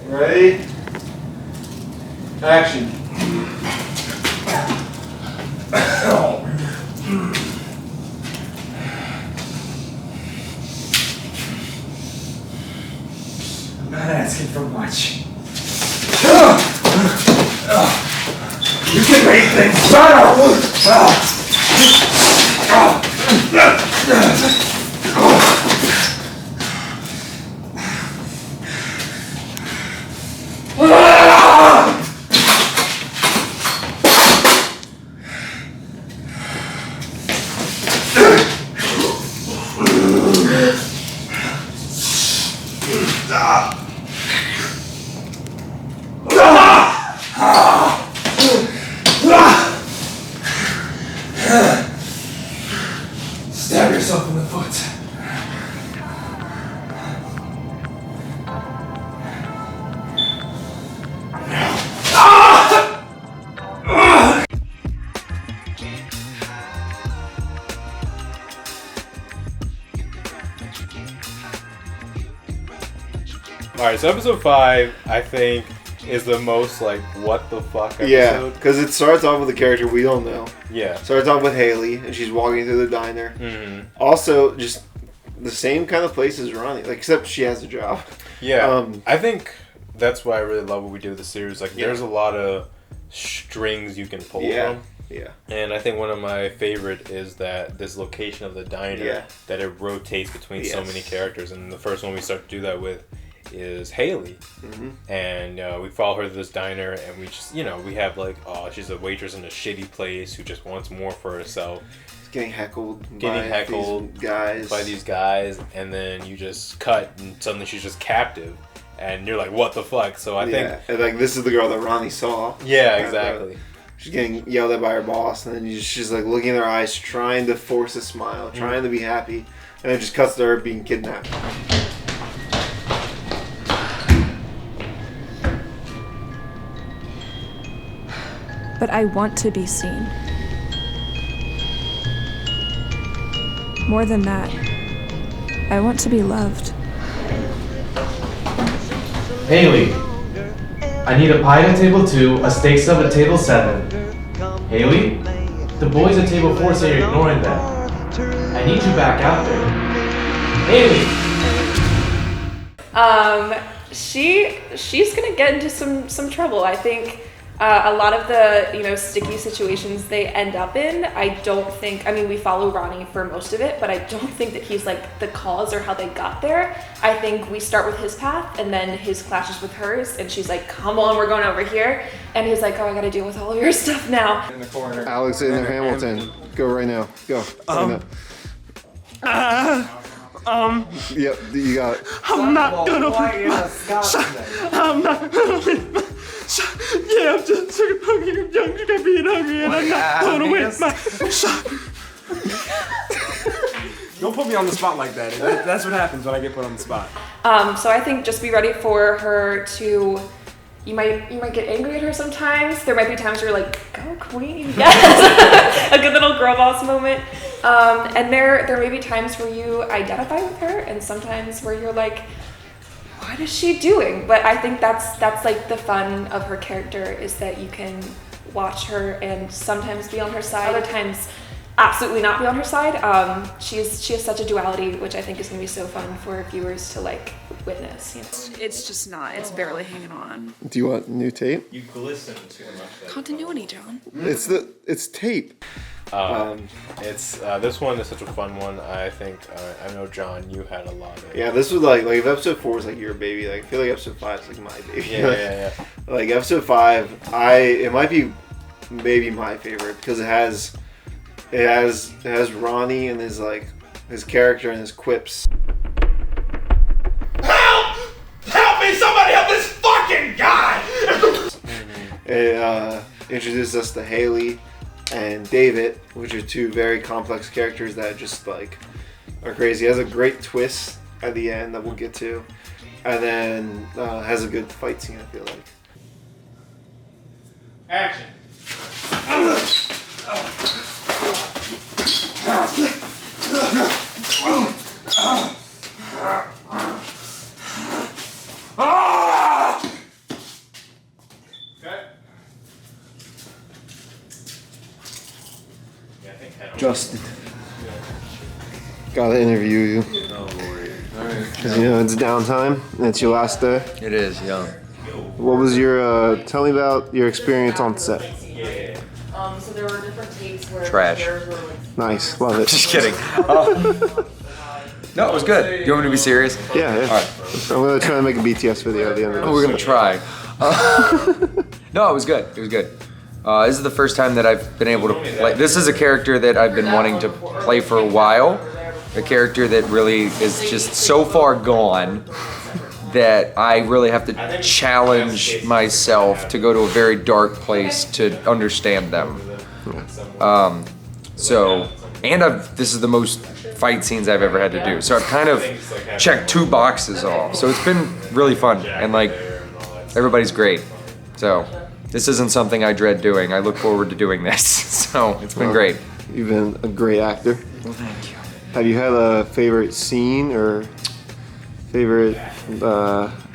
Ready? Action. I'm not asking for much. You can make things better! Stab yourself in the foot. Alright, so episode 5, I think, is the most, like, what the fuck episode. Yeah, because it starts off with a character we don't know. Yeah. Starts off with Haley, and she's walking through the diner. Mm-hmm. Also, just the same kind of place as Ronnie, like, except she has a job. Yeah. I think that's why I really love what we do with the series. Like, there's a lot of strings you can pull from. Yeah. And I think one of my favorite is that this location of the diner, that it rotates between so many characters. And the first one we start to do that with is Haley. Mm-hmm. And we follow her to this diner, and we just, you know, we have like, oh, she's a waitress in a shitty place who just wants more for herself. Getting heckled by these guys, and then you just cut, and suddenly she's just captive, and you're like, what the fuck? So I think, and like, this is the girl that Ronnie saw. Yeah, exactly. She's getting yelled at by her boss, and then she's like looking in their eyes, trying to force a smile, trying to be happy, and it just cuts to her being kidnapped. But I want to be seen. More than that, I want to be loved. Haley, I need a pie at table 2, a steak sub at table 7. Haley, the boys at table 4 say you're ignoring them. I need you back out there. Haley! She's gonna get into some trouble. I think a lot of the, you know, sticky situations they end up in, I don't think, I mean, we follow Ronnie for most of it, but I don't think that he's like the cause or how they got there. I think we start with his path, and then his clashes with hers, and she's like, come on, we're going over here. And he's like, oh, I gotta deal with all of your stuff now. In the corner. Alexander Hamilton, go right now. Go. Yep, you got it. I'm not gonna. I'm not gonna. Yeah, I'm just sick of hungry. I'm young, I'm being hungry, and I'm not going to win my. Don't put me on the spot like that. That's what happens when I get put on the spot. So I think just be ready for her to. You might get angry at her sometimes. There might be times where you're like, go queen, yes, a good little girl boss moment. And there may be times where you identify with her, and sometimes where you're like, what is she doing? But I think that's like the fun of her character, is that you can watch her and sometimes be on her side, other times absolutely not be on her side. She has such a duality, which I think is going to be so fun for viewers to like witness. You know? It's just not. It's barely hanging on. Do you want new tape? You glisten too much. Continuity, John. It's tape. It's this one is such a fun one. I think I know, John, you had a lot of. Yeah, this was like if episode 4 is like your baby, like I feel like episode 5 is like my baby. Yeah. Like episode 5, it might be maybe my favorite because it has Ronnie and his character and his quips. Help me! Somebody help this fucking guy! It introduces us to Haley and David, which are two very complex characters that just like are crazy. It has a great twist at the end that we'll get to, and then has a good fight scene, I feel like. Action. Justin. Gotta interview you. Oh Lord. Alright. Because you know it's downtime and it's your last day. It is, yeah. What was your, tell me about your experience on set. So there were different takes where Trash. Nice, love it. Just kidding. No, it was good. You want me to be serious? Yeah, yeah. Alright. I'm gonna try to make a BTS video at the end of this. Oh, we're gonna try. No, it was good. It was good. This is the first time that I've been able to play. This is a character that I've been wanting to play for a while. A character that really is just so far gone that I really have to challenge myself to go to a very dark place to understand them. This is the most fight scenes I've ever had to do. So I've kind of checked 2 boxes off. So it's been really fun and like everybody's great. So this isn't something I dread doing. I look forward to doing this. So it's been great. You've been a great actor. Well, thank you. Have you had a favorite scene or favorite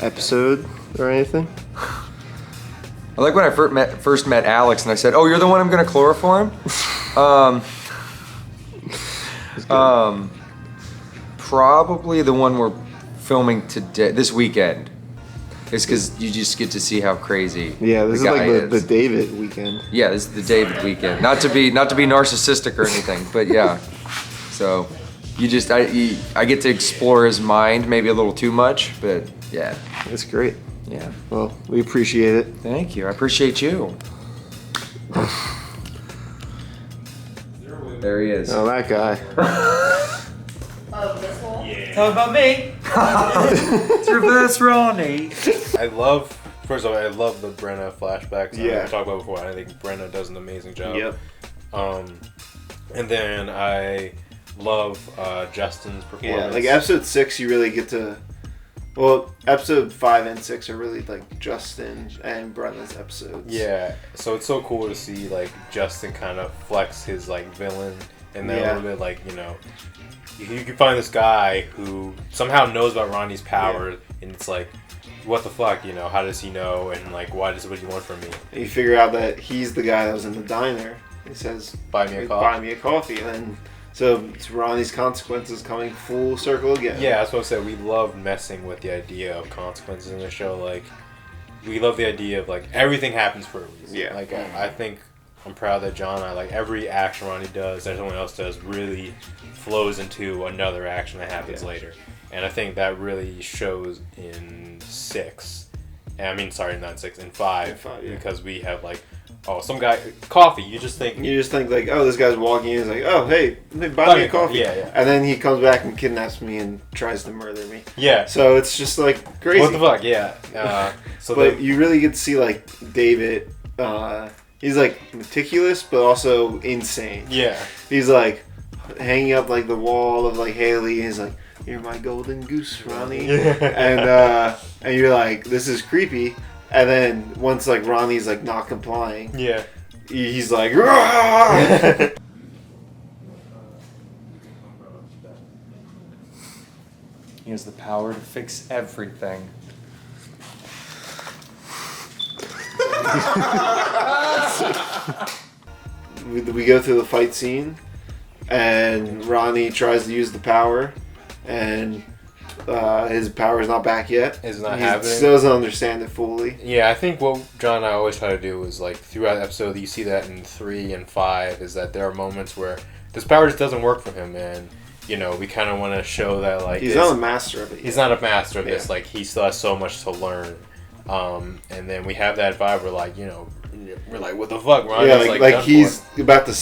episode or anything? I like when I first met Alex and I said, "Oh, you're the one I'm gonna chloroform." Probably the one we're filming today, this weekend. It's because you just get to see how crazy. Yeah, this the is guy like the David weekend. Yeah, this is the David weekend. Not to be narcissistic or anything, but yeah. So you just I get to explore his mind, maybe a little too much, but yeah. That's great. Yeah. Well, we appreciate it. Thank you. I appreciate you. There he is. Oh, that guy. Talk about me. It's reverse Ronnie. I love, first of all, I love the Brenna flashbacks. Yeah. I talked about before. I think Brenna does an amazing job. Yep. And then I love Justin's performance. Yeah, like episode 6, you really get to. Well, episode 5 and 6 are really like Justin and Brenna's episodes. Yeah, so it's so cool to see like Justin kind of flex his like villain, and then a little bit like, you know, you can find this guy who somehow knows about Ronnie's power, and it's like, what the fuck, you know? How does he know? And like, what does he want from me? And you figure out that he's the guy that was in the diner. He says, Buy me a coffee. Buy me a coffee, and then. So it's Ronnie's consequences coming full circle again. Yeah, that's what I said. We love messing with the idea of consequences in the show. Like, we love the idea of like everything happens for a reason. Yeah. Like I think I'm proud that John and I, like every action Ronnie does that someone else does really flows into another action that happens later. And I think that really shows in 6. I mean, sorry, not 6, in 5. Because we have like, oh, some guy, coffee. You just think like, oh, this guy's walking in. He's like, oh, hey, buy me a coffee. Yeah, yeah. And then he comes back and kidnaps me and tries to murder me. Yeah. So it's just like crazy. What the fuck? Yeah. But you really get to see like David. He's like meticulous, but also insane. Yeah. He's like hanging up like the wall of like Haley. And he's like, "You're my golden goose, Ronnie." And you're like, this is creepy. And then once like Ronnie's like not complying, he's like, "Rah!" He has the power to fix everything. We go through the fight scene, and Ronnie tries to use the power, and his power is not back yet. It's not He happening. still doesn't understand it fully. Yeah, I think what John and I always try to do is like throughout the episode, you see that in 3 and 5, is that there are moments where this power just doesn't work for him, and you know, we kind of want to show that like he's not a master of it. He's not a master of this. Like he still has so much to learn. And then we have that vibe where like, you know, we're like, what the fuck, Ronnie's like he's about to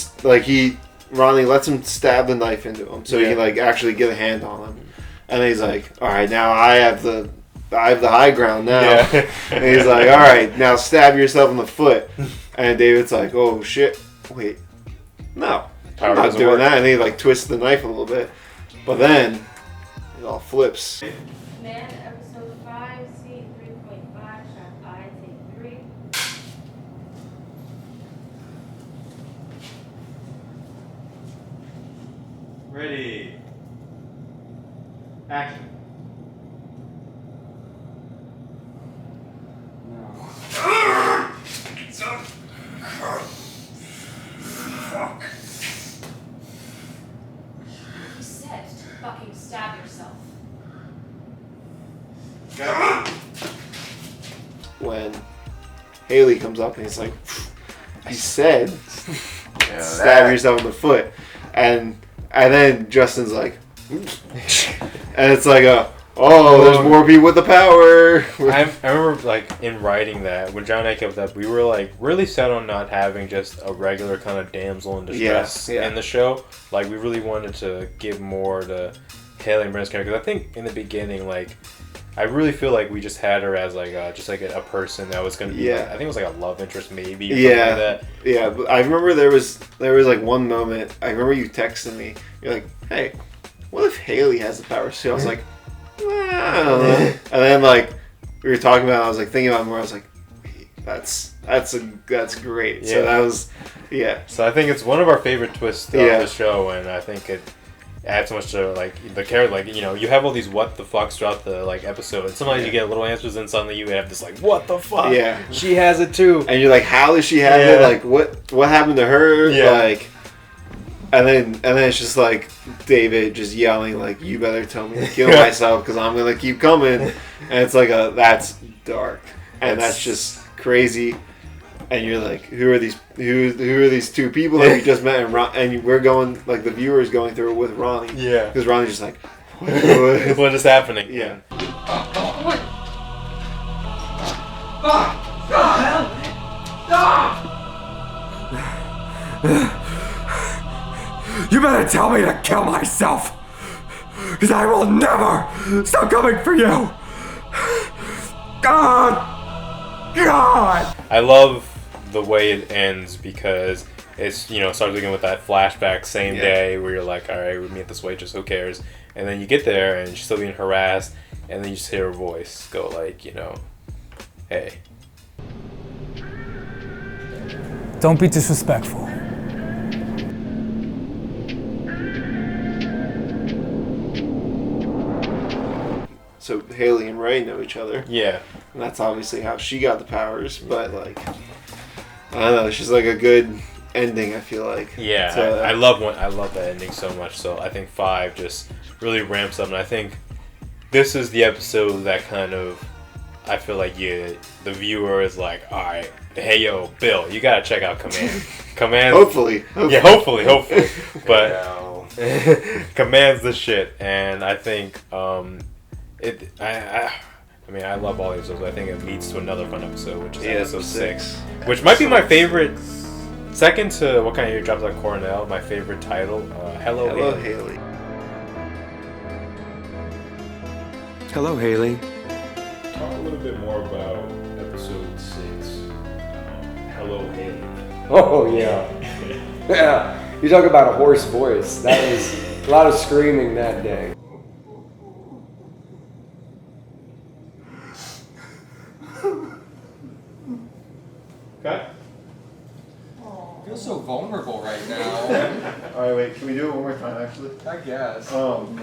Ronnie lets him stab the knife into him so he can like actually get a hand on him, and he's like, all right, now I have the high ground now. And he's like, all right, now stab yourself in the foot. And David's like, oh shit, wait, no, I'm not doing that. And he like twists the knife a little bit, but then it all flips. Man, episode 5, scene 3.5, shot I, take 3. Ready. Action. when Haley comes up and he's like, "You said stab yourself in the foot," and then Justin's like, and it's like there's more people with the power. I remember like in writing that when John and I kept up, we were like really set on not having just a regular kind of damsel in distress in the show. Like we really wanted to give more to Haley and Brenda's character. I think in the beginning, like I really feel like we just had her as like just like a person that was gonna be. Like, I think it was like a love interest maybe. Or something like that. Yeah. But I remember there was like one moment. I remember you texting me. You're like, "Hey, what if Haley has the powers too?" I was like, "Wow." And then like we were talking about it, I was like thinking about it more. I was like, that's great. So that was So I think it's one of our favorite twists of the show, and I think it adds so much to like the character. Like you have all these what the fucks throughout the like episode, and sometimes you get little answers, and suddenly you have this like what the fuck. Yeah, she has it too, and you're like, how does she have it? Like what happened to her? Yeah. Like, and then it's just like David just yelling like, "You better tell me to kill myself because I'm gonna keep coming," and it's like that's dark and that's just crazy. And you're like, who are these two people that we just met? And we're going, like, the viewer's going through it with Ronnie. Yeah. Because Ronnie's just like, what is happening? Yeah. You better tell me to kill myself, because I will never stop coming for you. God. I love the way it ends because it's starts again with that flashback same day where you're like, all right, we meet this waitress, who cares? And then you get there and she's still being harassed, and then you just hear her voice go like, hey, don't be disrespectful. So Haley and Ray know each other. Yeah. And that's obviously how she got the powers, but like I don't know, it's just like a good ending, I feel like. Yeah, so, I love that ending so much. So I think 5 just really ramps up, and I think this is the episode that kind of I feel like the viewer is like, all right, hey yo, Bill, you gotta check out Command. Command. Hopefully. Yeah, hopefully. But Command's the shit, and I think I love all these episodes. I think it leads to another fun episode, which is episode 6. Which might be my favorite, second to What Kind of Year Drops Like Cornell, my favorite title. Hello Haley. Hello, Haley. Talk a little bit more about episode 6. Hello Haley. Oh, yeah. Yeah. You talk about a hoarse voice. That was a lot of screaming that day. Okay. I feel so vulnerable right now. Alright, wait, can we do it one more time actually? I guess. Can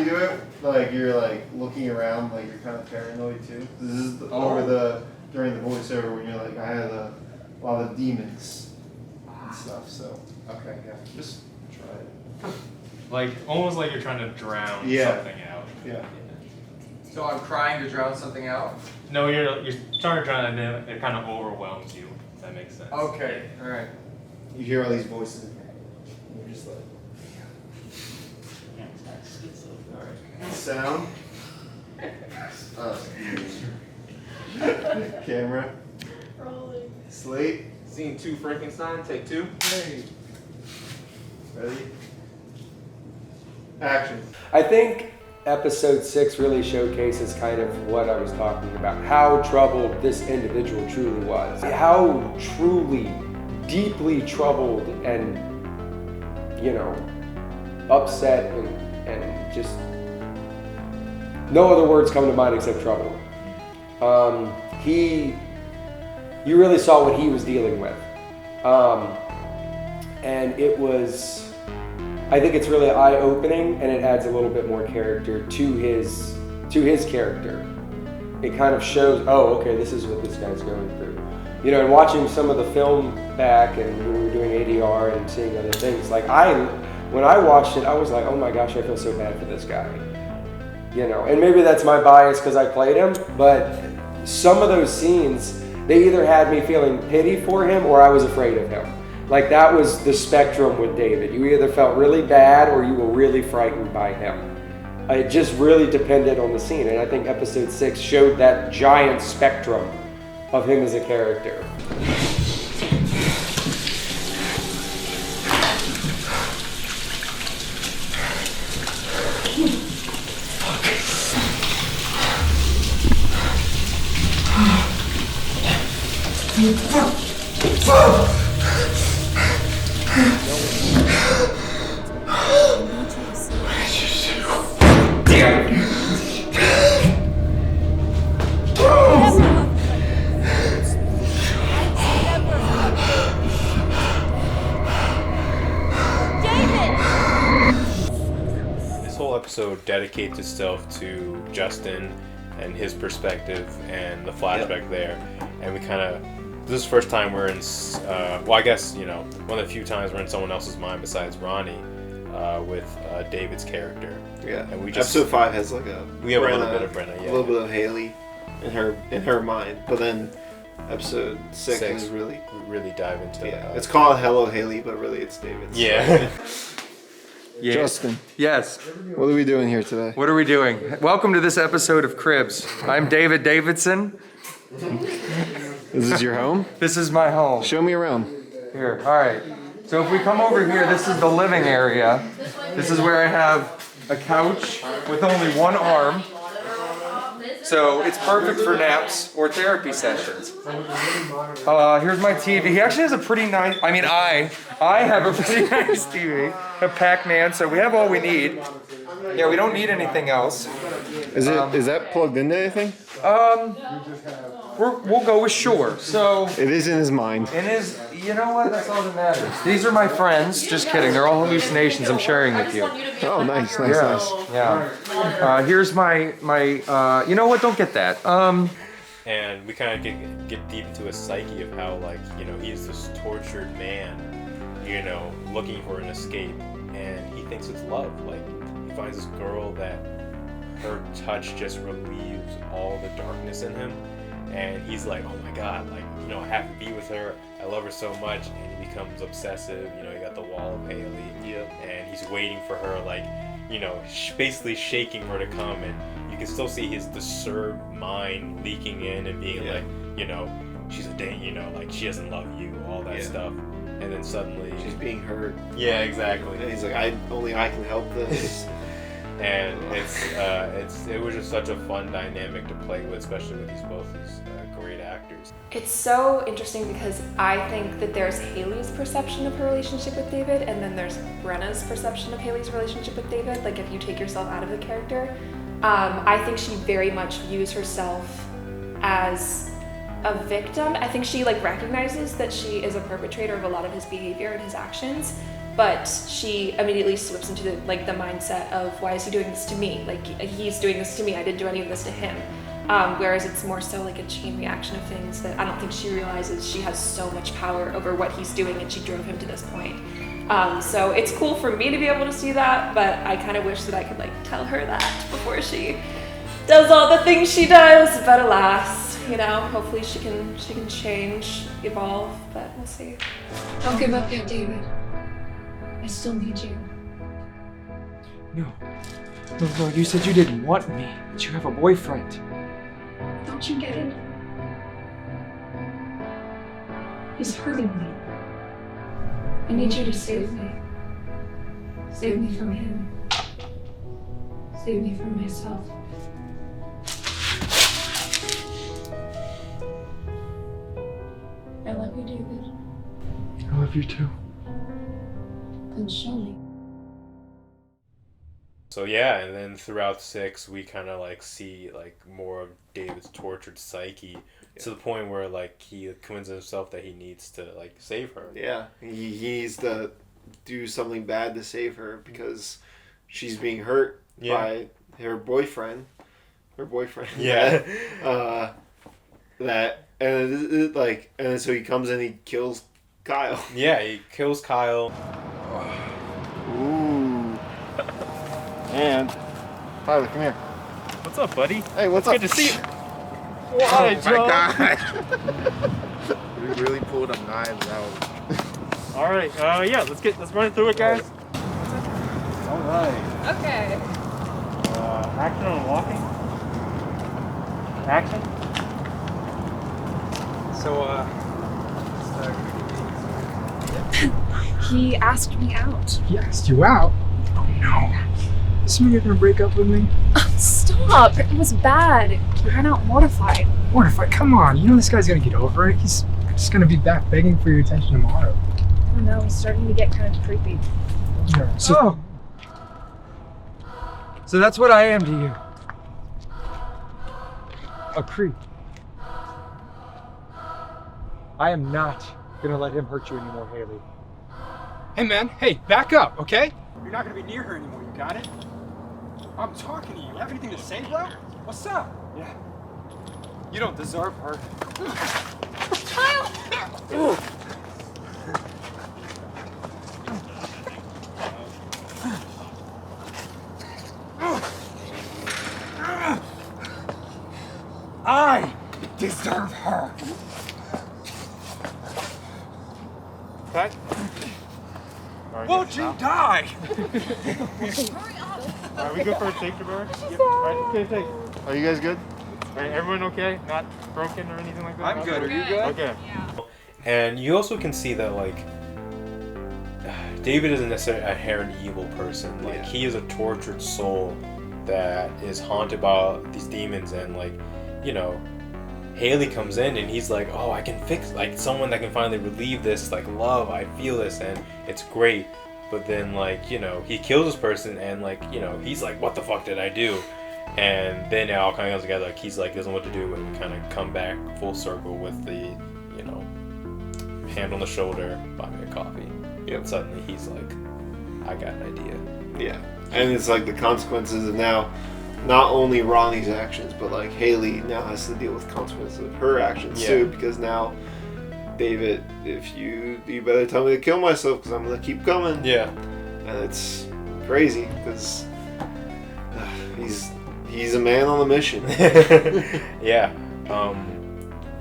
you do it like you're like looking around like you're kind of paranoid too? This is during the voiceover when you're like, I had a lot of demons and stuff, so okay, yeah. Just try it. Like almost like you're trying to drown something out. Yeah. So I'm trying to drown something out? No, you're trying to drown and then it kind of overwhelms you. If that makes sense. Okay, alright. You hear all these voices and you're just like alright. Sound. Camera. Rolling. Slate. Scene 2, Frankenstein, take 2. Hey. Ready? Action. I think episode 6 really showcases kind of what I was talking about. How troubled this individual truly was. How truly, deeply troubled and, upset and just no other words come to mind except trouble. You really saw what he was dealing with. And it was, I think it's really eye-opening, and it adds a little bit more character to his character. It kind of shows, oh, okay, this is what this guy's going through. And watching some of the film back, and when we were doing ADR and seeing other things, like when I watched it, I was like, oh my gosh, I feel so bad for this guy. And maybe that's my bias because I played him, but some of those scenes, they either had me feeling pity for him or I was afraid of him. Like that was the spectrum with David. You either felt really bad or you were really frightened by him. It just really depended on the scene, and I think episode 6 showed that giant spectrum of him as a character. Episode dedicates itself to Justin and his perspective and the flashback there, and we kind of, this is the first time we're in well, I guess, you know, one of the few times we're in someone else's mind besides Ronnie, with David's character. Yeah, and we just, episode 5 has like we have a little bit of Brenna, yeah, a little bit of Haley in her mind, but then episode 6 is really dive into it's called Hello Haley, but really it's David's. Yeah. Yeah. Justin. Yes. What are we doing here today? What are we doing? Welcome to this episode of Cribs. I'm David Davidson. Is this your home? This is my home. Show me around. Here, all right. So if we come over here, this is the living area. This is where I have a couch with only one arm. So it's perfect for naps or therapy sessions. Here's my TV. He actually has a pretty nice, I mean, I have a pretty nice TV, a Pac-Man, so we have all we need. Yeah, we don't need anything else. Is that plugged into anything? We'll go with sure. So it is in his mind. It is. You know what? That's all that matters. These are my friends. Just kidding. They're all hallucinations I'm sharing with you. Oh, nice. Yeah. Here's my. You know what? Don't get that. And we kind of get deep into his psyche of how, like, you know, he's this tortured man, you know, looking for an escape, and he thinks it's love. Like, he finds this girl that her touch just relieves all the darkness in him, and he's like, oh my god, like, you know, I have to be with her. I love her so much, and he becomes obsessive. You know, he got the wall of Haley, and he's waiting for her, like, you know, basically shaking her to come, and you can still see his disturbed mind leaking in and being like, you know, she's a dang, you know, like, she doesn't love you, all that stuff, and then suddenly she's being hurt. Yeah, exactly. And he's like, only I can help this. And it was just such a fun dynamic to play with, especially with both these great actors. It's so interesting because I think that there's Haley's perception of her relationship with David, and then there's Brenna's perception of Haley's relationship with David. Like, if you take yourself out of the character, I think she very much views herself as a victim. I think she recognizes that she is a perpetrator of a lot of his behavior and his actions, but she immediately slips into the mindset of, why is he doing this to me? Like, he's doing this to me, I didn't do any of this to him. Whereas it's more so like a chain reaction of things that I don't think she realizes she has so much power over what he's doing, and she drove him to this point. So it's cool for me to be able to see that, but I kind of wish that I could tell her that before she does all the things she does. But alas, you know, hopefully she can change, evolve, but we'll see. Don't give up yet, David. I still need you. No, you said you didn't want me, but you have a boyfriend. Don't you get it? He's hurting me. I need you to save me. Save me from him. Save me from myself. I love you, David. I love you too. Then show me. So yeah, and then throughout 6, we kind of see more of David's tortured psyche to the point where he convinces himself that he needs to save her. Yeah, he needs to do something bad to save her because she's being hurt by her boyfriend. Yeah. And so he comes and he kills Kyle. Yeah, he kills Kyle. Ooh. And Tyler, come here. What's up, buddy? Hey, what's up? Good to see you. Why, Oh Joe? my god. We really pulled them knives out. All right. Yeah. Let's run through it, guys. All right. Okay. Action on walking. Action. So, He asked me out. He asked you out? Oh no. This mean you're gonna break up with me? Stop! It was bad. He ran out mortified. Mortified, come on. You know this guy's gonna get over it. He's just gonna be back begging for your attention tomorrow. I don't know, he's starting to get kind of creepy. Yeah, so that's what I am to you. A creep. I am not gonna let him hurt you anymore, Haley. Hey man, hey, back up, okay? You're not gonna be near her anymore, you got it? I'm talking to you. You have anything to say, bro? What's up? Yeah. You don't deserve her. Kyle! I deserve her. Okay. Won't you die? Are we good for a take, Jabari? Yep. All right. Okay. Take. Are you guys good? All right. Everyone okay? Not broken or anything like that? I'm good. Are you good? Okay. And you also can see that like David isn't necessarily a inherent evil person. Like he is a tortured soul that is haunted by these demons, and like, you know, Haley comes in and he's like, oh, I can fix, like, someone that can finally relieve this, like, love, I feel this, and it's great. But then, like, you know, he kills this person, and like, you know, he's like, what the fuck did I do? And then it all kind of comes together, like, he's like, doesn't know what to do, and kind of come back full circle with the, you know, hand on the shoulder, buy me a coffee. Yep. And suddenly he's like, I got an idea. Yeah. And it's like the consequences of now not only Ronnie's actions, but like Haley now has to deal with consequences of her actions too, because now David, if you better tell me to kill myself because I'm gonna keep coming. Yeah. And it's crazy because he's a man on a mission. Yeah.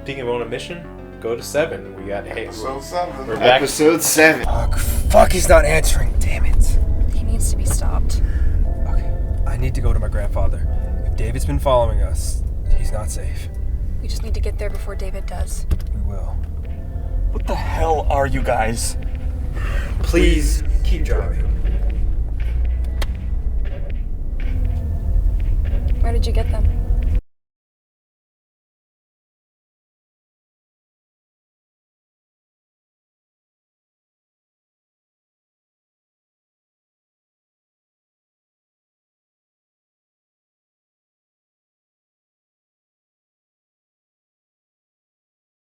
Speaking of on a mission, go to 7. We got Episode 7. We're back. Episode 7. Fuck, he's not answering. Damn it. He needs to be stopped. I need to go to my grandfather. If David's been following us, he's not safe. We just need to get there before David does. We will. What the hell are you guys? Please keep driving. Where did you get them?